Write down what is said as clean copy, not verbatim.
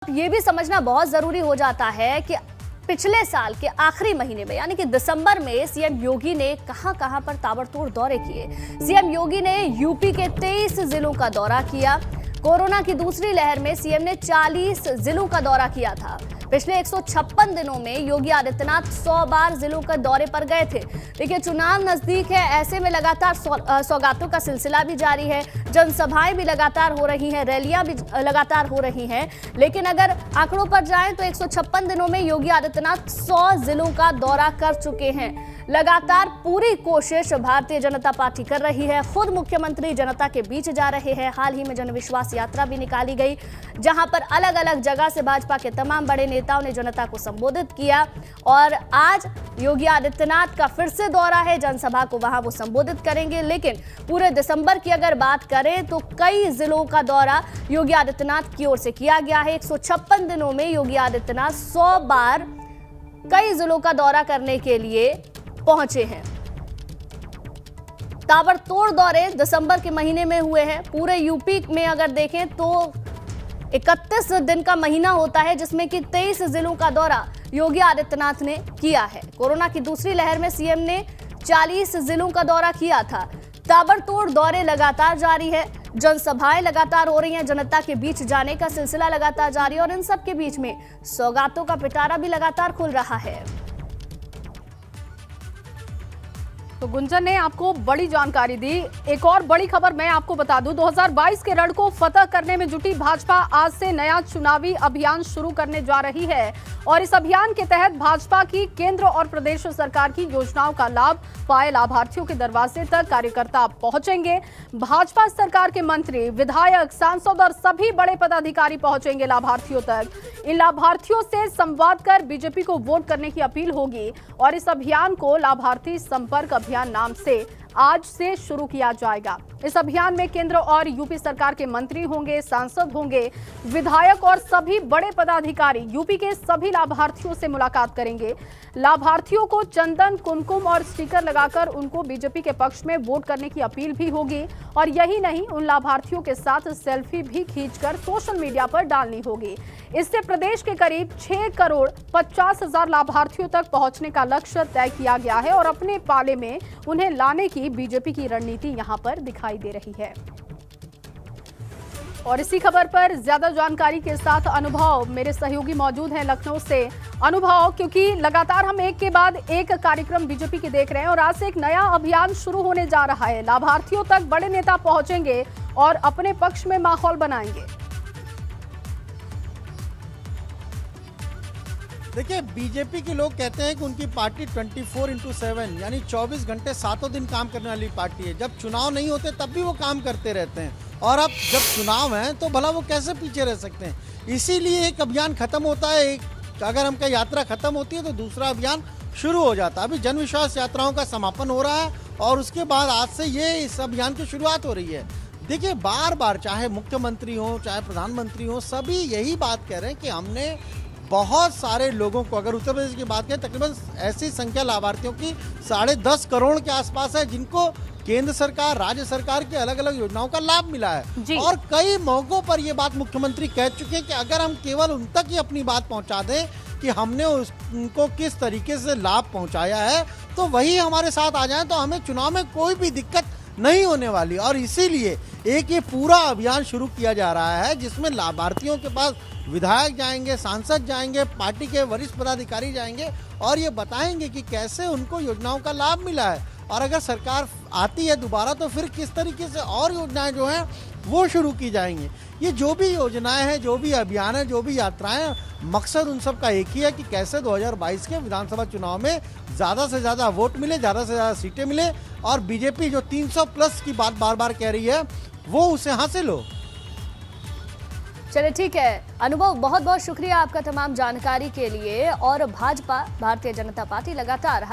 ये भी समझना बहुत जरूरी हो जाता है कि पिछले साल के आखिरी महीने में यानी कि दिसंबर में सीएम योगी ने कहां पर ताबड़तोड़ दौरे किए। सीएम योगी ने यूपी के 23 जिलों का दौरा किया। कोरोना की दूसरी लहर में सीएम ने 40 जिलों का दौरा किया था। पिछले 156 दिनों में योगी आदित्यनाथ 100 बार जिलों के दौरे पर गए थे। देखिए, चुनाव नजदीक है, ऐसे में लगातार सौगातों का सिलसिला भी जारी है, जनसभाएं भी लगातार हो रही हैं, रैलियां भी लगातार हो रही हैं। लेकिन अगर आंकड़ों पर जाएं तो 156 दिनों में योगी आदित्यनाथ 100 जिलों का दौरा कर चुके हैं। लगातार पूरी कोशिश भारतीय जनता पार्टी कर रही है। खुद मुख्यमंत्री जनता के बीच जा रहे हैं। हाल ही में जनविश्वास यात्रा भी निकाली गई, जहां पर अलग अलग जगह से भाजपा के तमाम बड़े नेताओं ने जनता को संबोधित किया। और आज योगी आदित्यनाथ का फिर से दौरा है, जनसभा को वहां वो संबोधित करेंगे। लेकिन पूरे दिसंबर की अगर बात करें तो कई जिलों का दौरा योगी आदित्यनाथ की ओर से किया गया है। 156 दिनों में योगी आदित्यनाथ 100 बार कई जिलों का दौरा करने के लिए पहुंचे हैं। ताबड़तोड़ दौरे दिसंबर के महीने में हुए हैं। पूरे यूपी में अगर देखें तो 31 दिन का महीना होता है, जिसमें कि 23 जिलों का दौरा योगी आदित्यनाथ ने किया है। कोरोना की दूसरी लहर में सीएम ने 40 जिलों का दौरा किया था। ताबड़तोड़ दौरे लगातार जारी है, जनसभाएं लगातार हो रही हैं, जनता के बीच जाने का सिलसिला लगातार जारी है और इन सब के बीच में सौगातों का पिटारा भी लगातार खुल रहा है। तो गुंजन ने आपको बड़ी जानकारी दी। एक और बड़ी खबर मैं आपको बता दूं, 2022 के रण को फतह करने में जुटी भाजपा आज से नया चुनावी अभियान शुरू करने जा रही है और इस अभियान के तहत भाजपा की केंद्र और प्रदेश सरकार की योजनाओं का लाभ पाए लाभार्थियों के दरवाजे तक कार्यकर्ता पहुंचेंगे। भाजपा सरकार के मंत्री, विधायक, सांसद और सभी बड़े पदाधिकारी पहुंचेंगे लाभार्थियों तक। इन लाभार्थियों से संवाद कर बीजेपी को वोट करने की अपील होगी और इस अभियान को लाभार्थी संपर्क अभियान नाम से आज से शुरू किया जाएगा। इस अभियान में केंद्र और यूपी सरकार के मंत्री होंगे, सांसद होंगे, विधायक और सभी बड़े पदाधिकारी यूपी के सभी लाभार्थियों से मुलाकात करेंगे। लाभार्थियों को चंदन, कुमकुम और स्टिकर लगाकर उनको बीजेपी के पक्ष में वोट करने की अपील भी होगी और यही नहीं, उन लाभार्थियों के साथ सेल्फी भी खींचकर सोशल मीडिया पर डालनी होगी। इससे प्रदेश के करीब 6,50,00,000 लाभार्थियों तक पहुंचने का लक्ष्य तय किया गया है और अपने पाले में उन्हें लाने की बीजेपी की रणनीति यहां पर दिखाई दे रही है। और इसी खबर पर ज्यादा जानकारी के साथ अनुभव मेरे सहयोगी मौजूद हैं लखनऊ से। अनुभव, क्योंकि लगातार हम एक के बाद एक कार्यक्रम बीजेपी के देख रहे हैं और आज से एक नया अभियान शुरू होने जा रहा है। लाभार्थियों तक बड़े नेता पहुंचेंगे और अपने पक्ष में माहौल बनाएंगे। देखिए, बीजेपी के लोग कहते हैं कि उनकी पार्टी 24x7 यानी 24 घंटे 7 दिन काम करने वाली पार्टी है। जब चुनाव नहीं होते तब भी वो काम करते रहते हैं और अब जब चुनाव है तो भला वो कैसे पीछे रह सकते हैं। इसीलिए एक अभियान खत्म होता है, अगर हमका यात्रा खत्म होती है तो दूसरा अभियान शुरू हो जाता है। अभी जनविश्वास यात्राओं का समापन हो रहा है और उसके बाद आज से ये इस अभियान की शुरुआत हो रही है। देखिए, बार बार चाहे मुख्यमंत्री हो चाहे प्रधानमंत्री हो, सभी यही बात कह रहे हैं कि हमने बहुत सारे लोगों को, अगर उत्तर प्रदेश की बात करें, तकरीबन ऐसी संख्या लाभार्थियों की 10.5 करोड़ के आसपास है जिनको केंद्र सरकार, राज्य सरकार की अलग अलग योजनाओं का लाभ मिला है। और कई मौकों पर ये बात मुख्यमंत्री कह चुके हैं कि अगर हम केवल उन तक ही अपनी बात पहुंचा दें कि हमने उनको किस तरीके से लाभ पहुंचाया है तो वही हमारे साथ आ जाए तो हमें चुनाव में कोई भी दिक्कत नहीं होने वाली। और इसीलिए एक ये पूरा अभियान शुरू किया जा रहा है जिसमें लाभार्थियों के पास विधायक जाएंगे, सांसद जाएंगे, पार्टी के वरिष्ठ पदाधिकारी जाएंगे और ये बताएंगे कि कैसे उनको योजनाओं का लाभ मिला है और अगर सरकार आती है दोबारा तो फिर किस तरीके से और योजनाएं जो हैं वो शुरू की जाएंगी। ये जो भी योजनाएं हैं, जो भी अभियान है, जो भी यात्राएं, मकसद उन सब का एक ही है कि कैसे 2022 के विधानसभा चुनाव में ज़्यादा से ज़्यादा वोट मिले, ज़्यादा से ज़्यादा सीटें मिले और बीजेपी जो 300+ की बात बार बार कह रही है वो उसे हासिल हो। चलिए, ठीक है अनुभव, बहुत बहुत शुक्रिया आपका तमाम जानकारी के लिए। और भाजपा, भारतीय जनता पार्टी लगातार